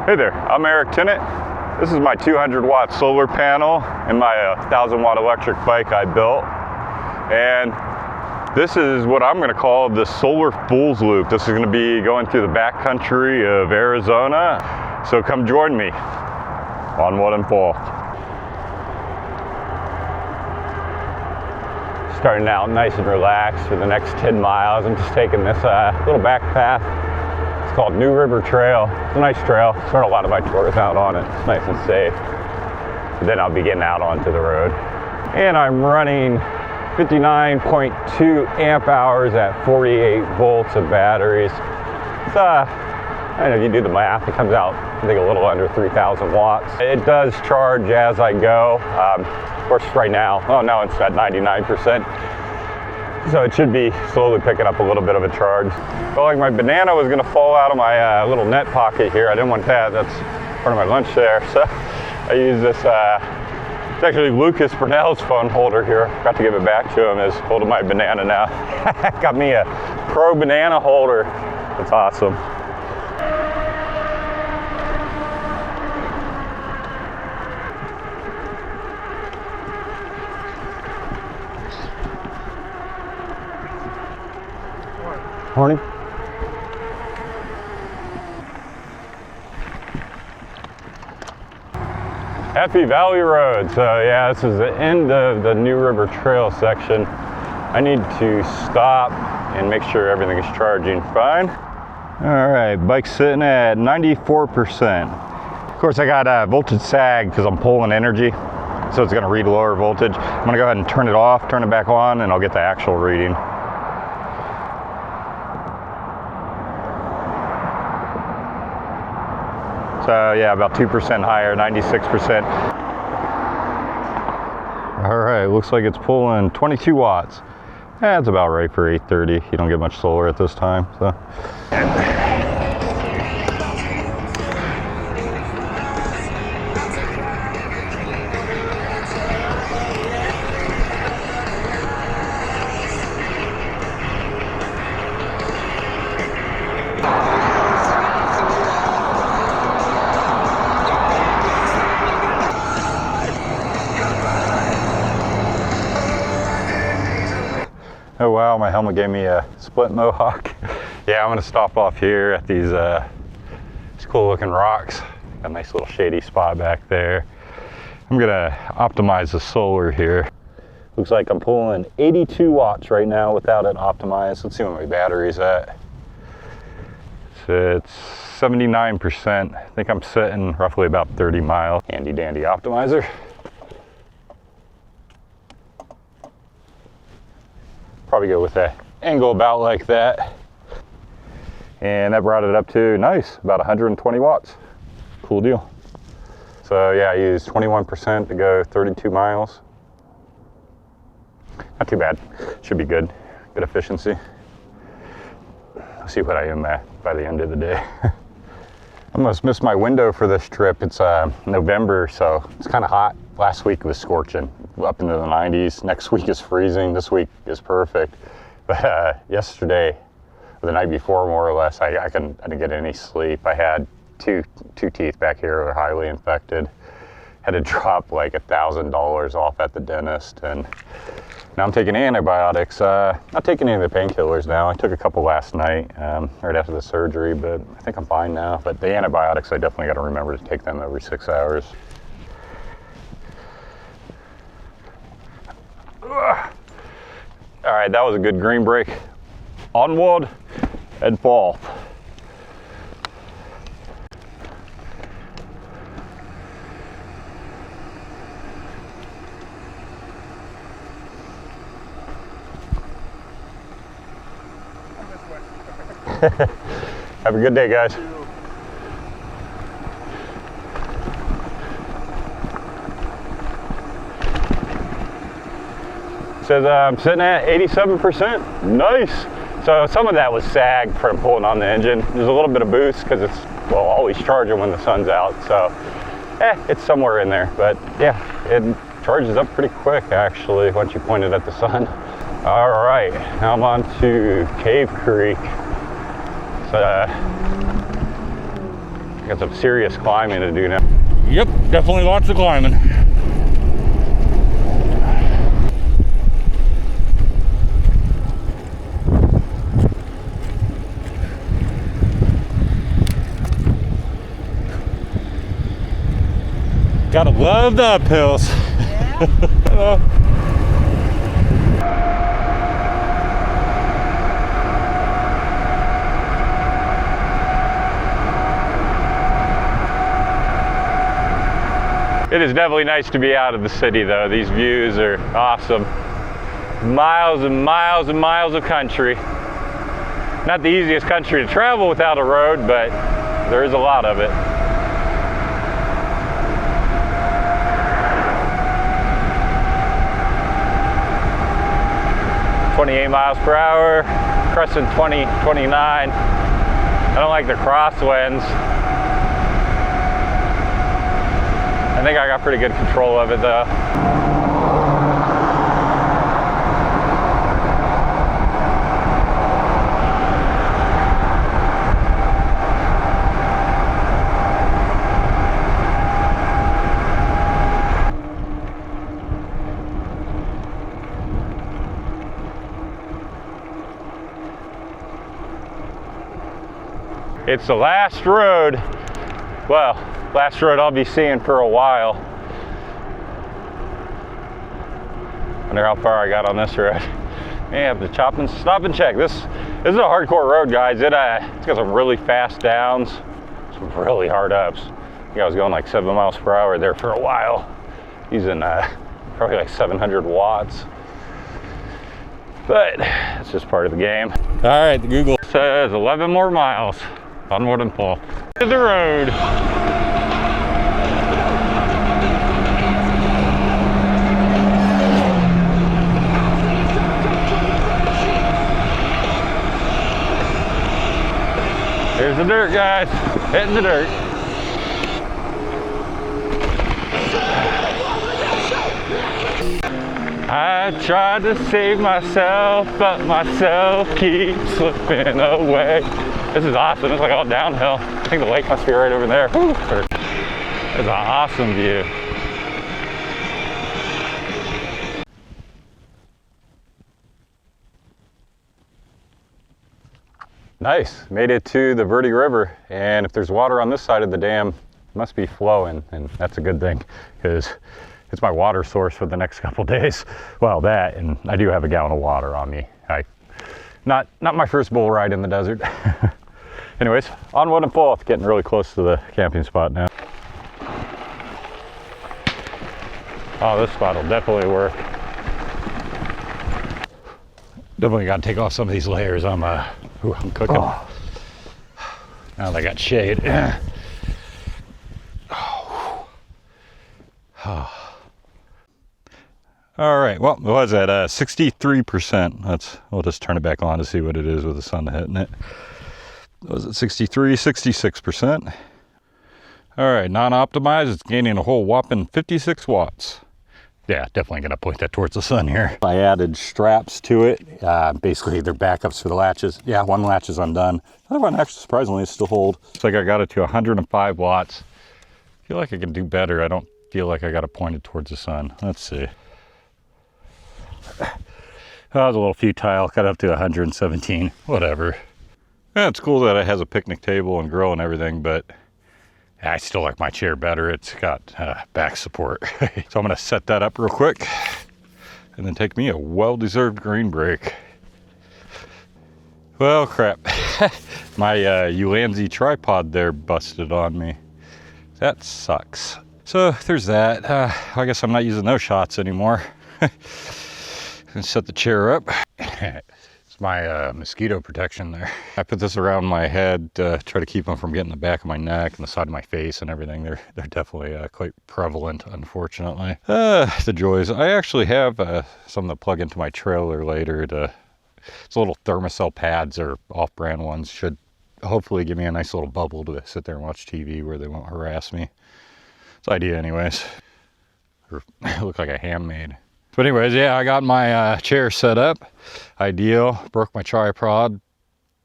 Hey there, I'm Eric Tennant. This is my 200 watt solar panel and my 1000 watt electric bike I built. And this is what I'm going to call the solar fool's loop. This is going to be going through the backcountry of Arizona. So come join me on what involved. Starting out nice and relaxed for the next 10 miles. I'm just taking this little back path. It's called New River Trail. It's a nice trail. Start a lot of my tours out on it. It's nice and safe. But then I'll be getting out onto the road. And I'm running 59.2 amp hours at 48 volts of batteries. It's, I don't know if you do the math, it comes out, I think, a little under 3,000 watts. It does charge as I go. Of course, right now, oh no, it's at 99%. So it should be slowly picking up a little bit of a charge. Felt like my banana was gonna fall out of my little net pocket here. I didn't want that, that's part of my lunch there. So I use this, it's actually Lucas Brunel's phone holder here. Got to give it back to him as holding my banana now. Got me a pro banana holder. That's awesome. Morning. Happy Valley Road. So yeah, this is the end of the New River Trail section. I need to stop and make sure everything is charging fine. All right, bike's sitting at 94%. Of course, I got a voltage sag because I'm pulling energy, so it's gonna read lower voltage. I'm gonna go ahead and turn it off, turn it back on, and I'll get the actual reading. So yeah, about 2% higher, 96%. All right, looks like it's pulling 22 watts. That's about right for 8:30. You don't get much solar at this time, so. Oh wow, my helmet gave me a split mohawk. Yeah, I'm gonna stop off here at these cool looking rocks. Got a nice little shady spot back there. I'm gonna optimize the solar here. Looks like I'm pulling 82 watts right now without it optimized. Let's see where my battery's at. So it's 79%. I think I'm sitting roughly about 30 miles. Handy dandy optimizer. Probably go with an angle about like that. And that brought it up to, nice, about 120 watts. Cool deal. So yeah, I used 21% to go 32 miles. Not too bad, should be good. Good efficiency. I'll see what I am at by the end of the day. I almost missed my window for this trip. It's November, so it's kind of hot. Last week was scorching, up into the 90s. Next week is freezing. This week is perfect. But yesterday, the night before, more or less, I didn't get any sleep. I had two teeth back here that were highly infected. Had to drop like $1,000 off at the dentist, and now I'm taking antibiotics. Not taking any of the painkillers now. I took a couple last night, right after the surgery, but I think I'm fine now. But the antibiotics, I definitely got to remember to take them every 6 hours. All right, that was a good green brake. Onward and forth. Have a good day, guys. Says I'm sitting at 87%. Nice. So some of that was sag from pulling on the engine. There's a little bit of boost because it's, well, always charging when the sun's out. So it's somewhere in there. But yeah, it charges up pretty quick actually once you point it at the sun. All right, now I'm on to Cave Creek. It's I got some serious climbing to do now. Yep, definitely lots of climbing. Gotta love the uphills. Yeah. It is definitely nice to be out of the city though. These views are awesome. Miles and miles and miles of country. Not the easiest country to travel without a road, but there is a lot of it. .28 miles per hour, cresting 20, 29. I don't like the crosswinds. I think I got pretty good control of it though. It's the last road, well, last road I'll be seeing for a while. Wonder how far I got on this road. May have to stop and check. This is a hardcore road, guys. It's got some really fast downs, some really hard ups. I think I was going like 7 miles per hour there for a while, using probably like 700 watts. But it's just part of the game. All right, the Google says 11 more miles. Onward and pull to the road. Here's the dirt, guys. Hitting the dirt. I tried to save myself, but myself keeps slipping away. This is awesome. It's like all downhill. I think the lake must be right over there. Whew. It's an awesome view. Nice. Made it to the Verde River, and if there's water on this side of the dam, it must be flowing, and that's a good thing because it's my water source for the next couple days. Well, that, and I do have a gallon of water on me. Not my first bull ride in the desert. Anyways, onward and forth, getting really close to the camping spot now. Oh, this spot will definitely work. Definitely got to take off some of these layers. I'm cooking. Oh. Now they got shade. All right, well, what was that? 63%. We'll just turn it back on to see what it is with the sun hitting it. Was it 63, 66%? All right, non-optimized, it's gaining a whole whopping 56 watts. Yeah, definitely gonna point that towards the sun here. I added straps to it. Basically, they're backups for the latches. Yeah, one latch is undone. The other one actually surprisingly is still hold. Looks like I got it to 105 watts. I feel like I can do better. I don't feel like I got it pointed towards the sun. Let's see. That was a little futile, got up to 117, whatever. Yeah, it's cool that it has a picnic table and grill and everything, but I still like my chair better. It's got back support. So I'm gonna set that up real quick and then take me a well-deserved green break. Well, crap. My Ulanzi tripod there busted on me. That sucks. So there's that. I guess I'm not using those shots anymore. And set the chair up. It's my mosquito protection there. I put this around my head to try to keep them from getting the back of my neck and the side of my face and everything. They're definitely quite prevalent, unfortunately. The joys. I actually have some that plug into my trailer later. It's little thermocell pads or off-brand ones. Should hopefully give me a nice little bubble to sit there and watch TV where they won't harass me. It's the idea anyways. Or look like a handmade. But anyways, yeah, I got my chair set up. Ideal. Broke my tripod.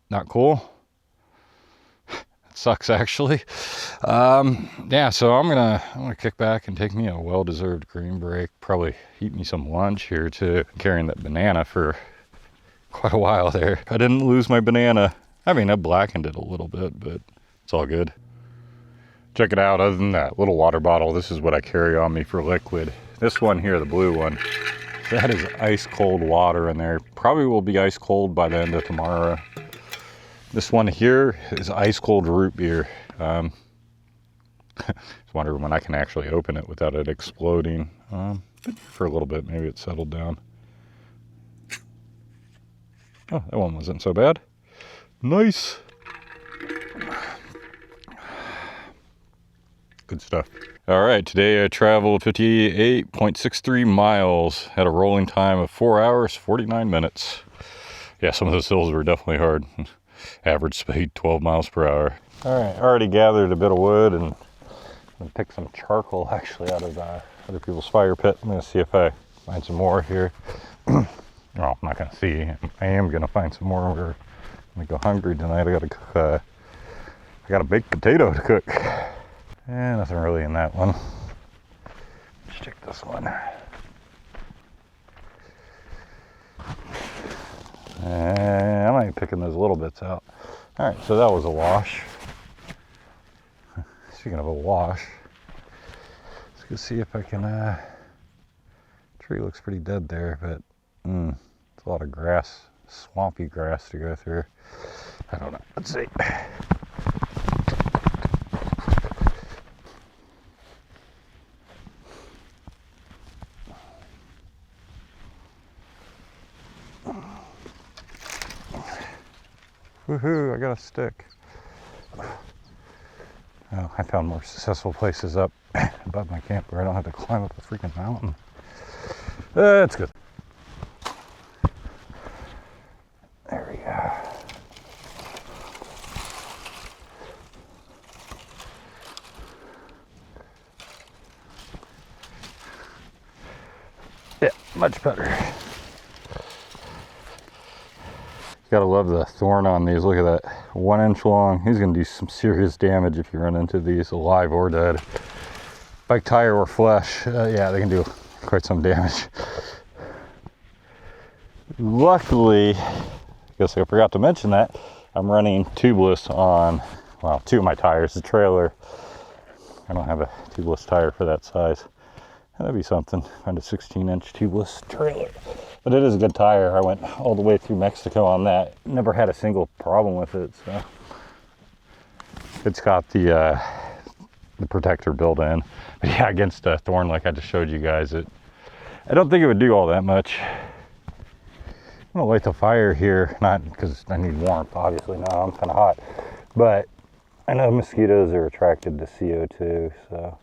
Not cool. It sucks actually. Yeah, so I'm gonna kick back and take me a well-deserved green break. Probably eat me some lunch here too. I'm carrying that banana for quite a while there. I didn't lose my banana. I mean, I blackened it a little bit, but it's all good. Check it out. Other than that little water bottle, this is what I carry on me for liquid. This one here, the blue one, that is ice cold water in there. Probably will be ice cold by the end of tomorrow. This one here is ice cold root beer. Just wonder when I can actually open it without it exploding. For a little bit, maybe it settled down. Oh, that one wasn't so bad. Nice. Good stuff. All right, today I traveled 58.63 miles. Had a rolling time of 4 hours, 49 minutes. Yeah, some of those hills were definitely hard. Average speed, 12 miles per hour. All right, already gathered a bit of wood and picked some charcoal actually out of other people's fire pit. I'm gonna see if I find some more here. Well, I'm not gonna see. I am gonna find some more. I'm gonna go hungry tonight. I gotta cook. I got a baked potato to cook. Nothing really in that one. Let's check this one. I might be picking those little bits out. All right, so that was a wash. Speaking of a wash, let's go see if I can. Tree looks pretty dead there, but it's a lot of grass, swampy grass to go through. I don't know. Let's see. Woohoo, I got a stick. Oh, I found more successful places up above my camp where I don't have to climb up a freaking mountain. That's good. There we go. Yeah, much better. Gotta love the thorn on these. Look at that, 1 inch long. He's gonna do some serious damage if you run into these alive or dead. Bike tire or flesh, yeah, they can do quite some damage. Luckily, I guess I forgot to mention that, I'm running tubeless on, well, 2 of my tires. The trailer, I don't have a tubeless tire for that size. That'd be something, find a 16-inch tubeless trailer. But it is a good tire. I went all the way through Mexico on that. Never had a single problem with it, so. It's got the protector built in. But yeah, against a thorn like I just showed you guys, I don't think it would do all that much. I'm gonna light the fire here, not because I need warmth, obviously. No, I'm kind of hot. But I know mosquitoes are attracted to CO2, so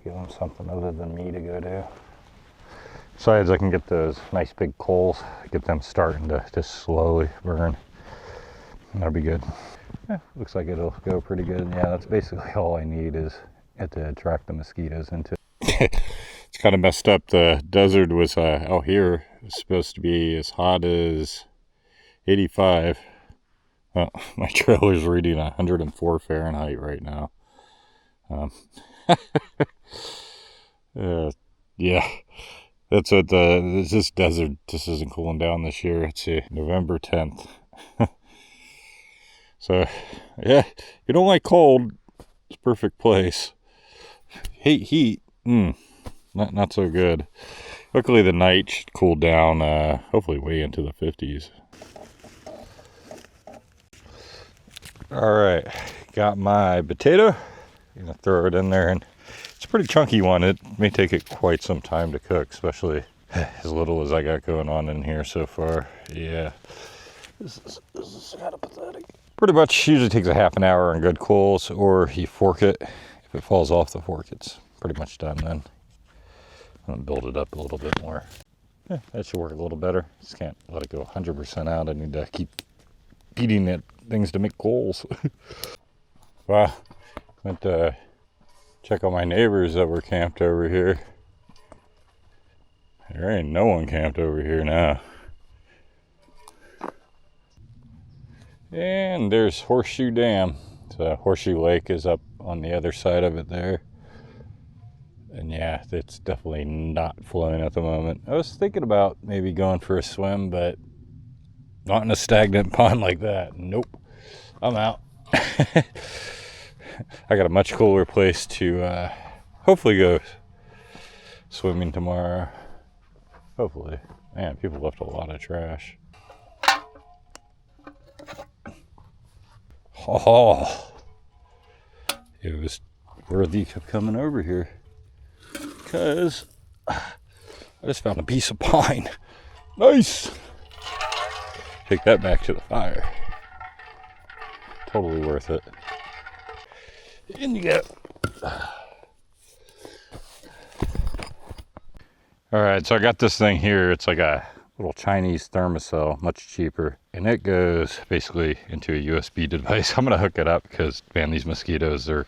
give them something other than me to go to. Besides, I can get those nice big coals, get them starting to just slowly burn. That'll be good. Yeah, looks like it'll go pretty good. Yeah, that's basically all I need is it to attract the mosquitoes into. It's kind of messed up. The desert was out here. It's supposed to be as hot as 85. Well, my trailer's reading 104 Fahrenheit right now. Yeah. That's what this desert just isn't cooling down this year. Let's see, November 10th. So, yeah, you don't like cold, it's a perfect place. Hate heat, not so good. Luckily the night should cool down, hopefully way into the 50s. All right, got my potato. I'm gonna throw it in there, and it's a pretty chunky one. It may take it quite some time to cook, especially as little as I got going on in here so far. Yeah, this is kind of pathetic. Pretty much usually takes a half an hour on good coals, or you fork it. If it falls off the fork, it's pretty much done then. I'm gonna build it up a little bit more. Yeah, that should work a little better. Just can't let it go 100% out. I need to keep beating at things to make coals. Wow, went to check on my neighbors that were camped over here. There ain't no one camped over here now. And there's Horseshoe Dam. Horseshoe Lake is up on the other side of it there. And yeah, it's definitely not flowing at the moment. I was thinking about maybe going for a swim, but not in a stagnant pond like that. Nope, I'm out. I got a much cooler place to hopefully go swimming tomorrow. Hopefully. Man, people left a lot of trash. Oh, it was worthy of coming over here because I just found a piece of pine. Nice. Take that back to the fire. Totally worth it. In you go. All right, so I got this thing here. It's like a little Chinese thermocell, much cheaper, and it goes basically into a USB device. I'm gonna hook it up because, man, these mosquitoes they're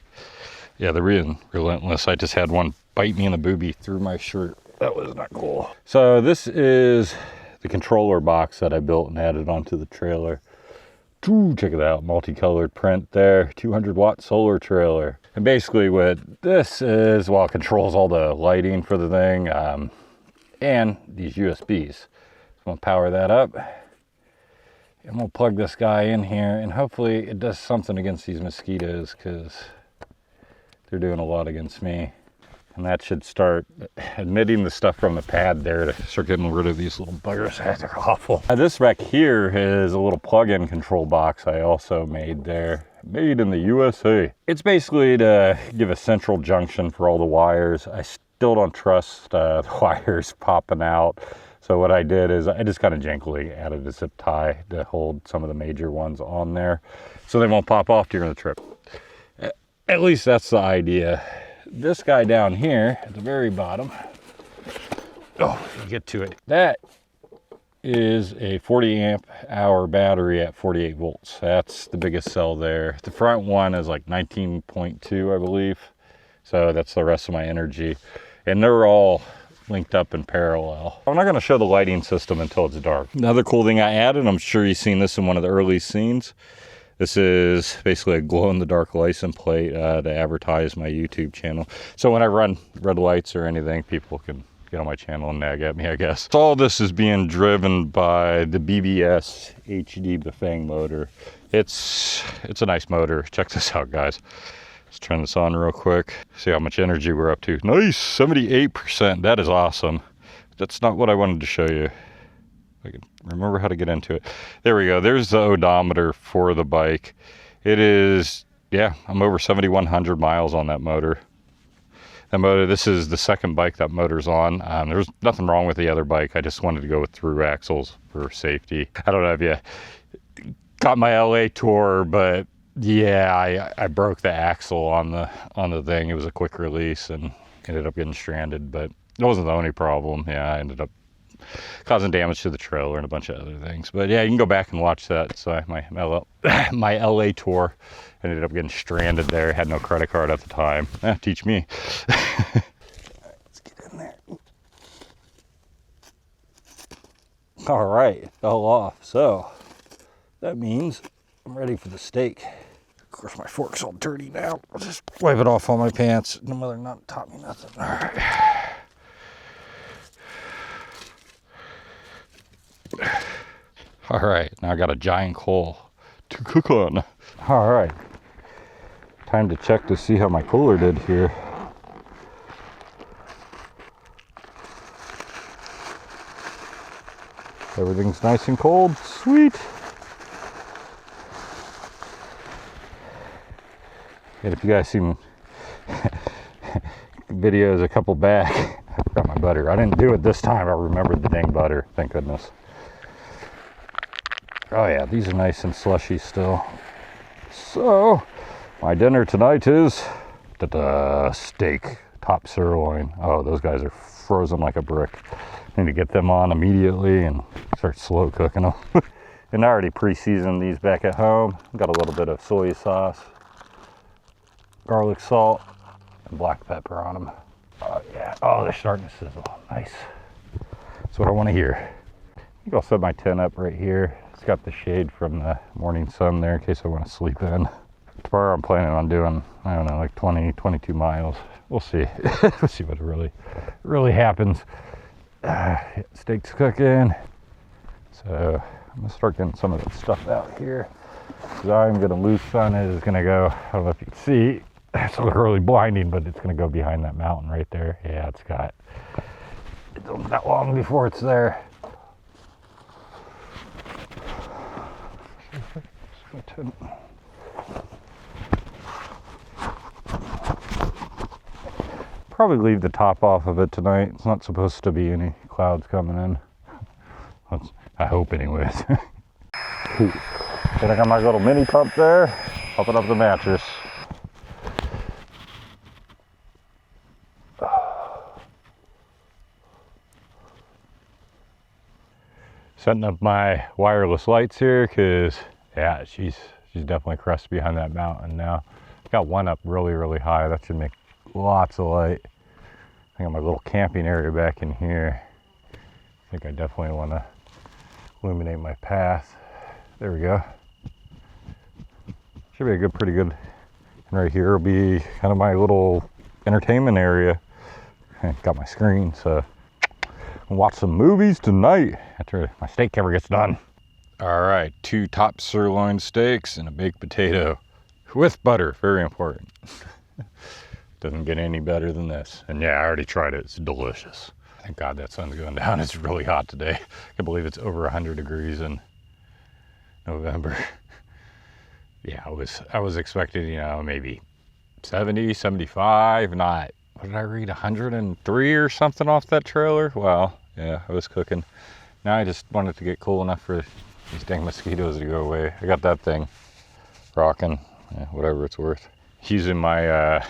being relentless. I just had one bite me in the boobie through my shirt. That was not cool. So this is the controller box that I built and added onto the trailer. Ooh, check it out, multicolored print there, 200-watt solar trailer. And basically what this is, well, it controls all the lighting for the thing and these USBs. So I'm gonna power that up and we'll plug this guy in here and hopefully it does something against these mosquitoes because they're doing a lot against me. And that should start emitting the stuff from the pad there to start getting rid of these little buggers. They're awful. This back here is a little plug-in control box I also made there. Made in the USA. It's basically to give a central junction for all the wires. I still don't trust the wires popping out. So what I did is I just kind of jankily added a zip tie to hold some of the major ones on there so they won't pop off during the trip. At least that's the idea. This guy down here at the very bottom, oh, you get to it. That is a 40 amp hour battery at 48 volts. That's the biggest cell there. The front one is like 19.2, I believe. So that's the rest of my energy. And they're all linked up in parallel. I'm not gonna show the lighting system until it's dark. Another cool thing I added, I'm sure you've seen this in one of the early scenes. This is basically a glow-in-the-dark license plate to advertise my YouTube channel. So when I run red lights or anything, people can get on my channel and nag at me, I guess. So all this is being driven by the BBS HD Bafang motor. It's a nice motor. Check this out, guys. Let's turn this on real quick. See how much energy we're up to. Nice, 78%. That is awesome. That's not what I wanted to show you. I can remember how to get into it. There we go. There's the odometer for the bike. It is, yeah, I'm over 7,100 miles on that motor. That motor, this is the second bike that motor's on. There's nothing wrong with the other bike. I just wanted to go with through axles for safety. I don't know if you got my LA tour, but yeah, I broke the axle on the thing. It was a quick release and ended up getting stranded, but it wasn't the only problem. Yeah, I ended up causing damage to the trailer and a bunch of other things. But yeah, you can go back and watch that. So my LA tour ended up getting stranded there. Had no credit card at the time. Teach me. Let's get in there. All right, it fell off. So that means I'm ready for the steak. Of course, my fork's all dirty now. I'll just wipe it off on my pants. No mother not taught me nothing. All right. All right, now I got a giant coal to cook on. All right, time to check to see how my cooler did here. Everything's nice and cold, sweet. And if you guys seen videos a couple back, I forgot my butter. I didn't do it this time. I remembered the dang butter, thank goodness. Oh yeah, these are nice and slushy still. So, my dinner tonight is the steak, top sirloin. Oh, those guys are frozen like a brick. I need to get them on immediately and start slow cooking them. And I already pre-seasoned these back at home. Got a little bit of soy sauce, garlic salt, and black pepper on them. Oh yeah, oh, they're starting to sizzle. Nice. That's what I want to hear. I think I'll set my tent up right here. It's got the shade from the morning sun there in case I want to sleep in. Tomorrow I'm planning on doing, I don't know, like 20, 22 miles. We'll see. We'll see what really happens. Steak's cooking. So I'm gonna start getting some of that stuff out here. Because I'm gonna loose on it. It's gonna go, I don't know if you can see, it's really blinding, but it's gonna go behind that mountain right there. Yeah, it's not that long before it's there. Probably leave the top off of it tonight. It's not supposed to be any clouds coming in. I hope anyways. And I got my little mini pump there, pumping up the mattress. Setting up my wireless lights here because, yeah, she's definitely crushed behind that mountain now. Got one up really high. That should make lots of light. I got my little camping area back in here. I think I definitely want to illuminate my path. There we go. Should be a pretty good. And right here will be kind of my little entertainment area. Got my screen, so I'll watch some movies tonight after my steak ever gets done. All right, 2 top sirloin steaks and a baked potato with butter, very important. Doesn't get any better than this. And yeah, I already tried it, it's delicious. Thank God that sun's going down. It's really hot today. I can't believe it's over 100 degrees in November. Yeah, I was expecting, you know, maybe 70, 75, not, what did I read, 103 or something off that trailer? Well, yeah, I was cooking. Now I just want it to get cool enough for these dang mosquitoes to go away. I got that thing rocking, yeah, whatever it's worth. Using my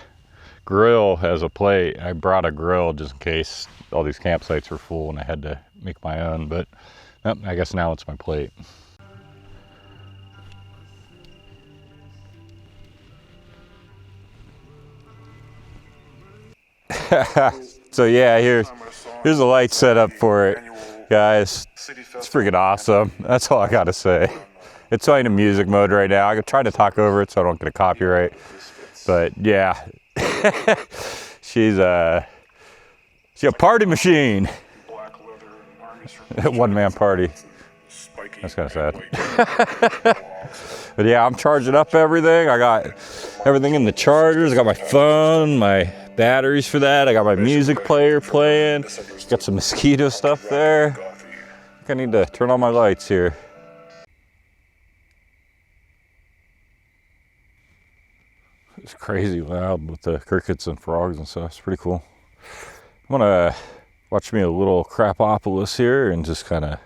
grill as a plate. I brought a grill just in case all these campsites were full and I had to make my own, but I guess now it's my plate. So yeah, here's a light setup for it, guys. It's freaking awesome. That's all I gotta say. It's on in music mode right now. I'm trying to talk over it so I don't get a copyright. But yeah, she's a party machine. One-man party. That's kind of sad. But yeah, I'm charging up everything. I got everything in the chargers. I got my phone, my batteries for that. I got my music player playing. Got some mosquito stuff there. I think I need to turn on my lights here. It's crazy loud with the crickets and frogs and stuff. It's pretty cool. I'm gonna watch me a little crapopolis here and just kind of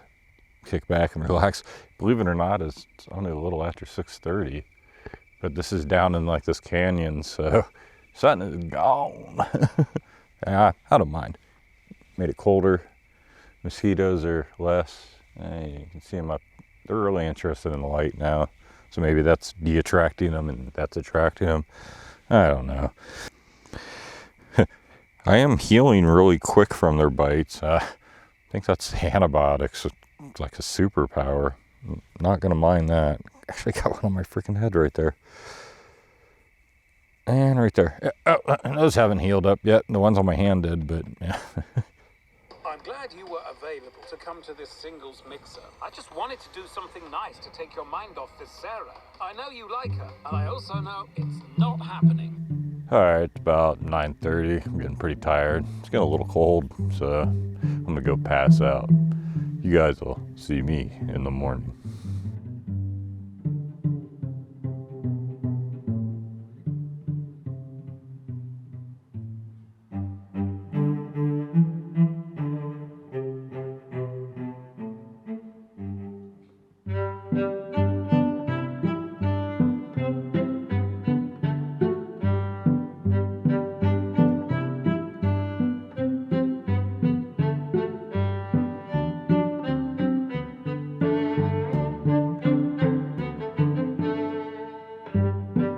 kick back and relax. Believe it or not, it's only a little after 6:30, but this is down in like this canyon, so sun is gone. I don't mind. Made it colder. Mosquitoes are less. You can see them up. They're really interested in the light now. So maybe that's de-attracting them and that's attracting them. I don't know. I am healing really quick from their bites. I think that's the antibiotics. It's like a superpower. Not gonna mind that. Actually got one on my freaking head right there. And right there. Oh, those haven't healed up yet. The ones on my hand did, but yeah. I'm glad you were available to come to this singles mixer. I just wanted to do something nice to take your mind off this Sarah. I know you like her, and I also know it's not happening. All right, it's about 9:30. I'm getting pretty tired. It's getting a little cold, so I'm gonna go pass out. You guys will see me in the morning.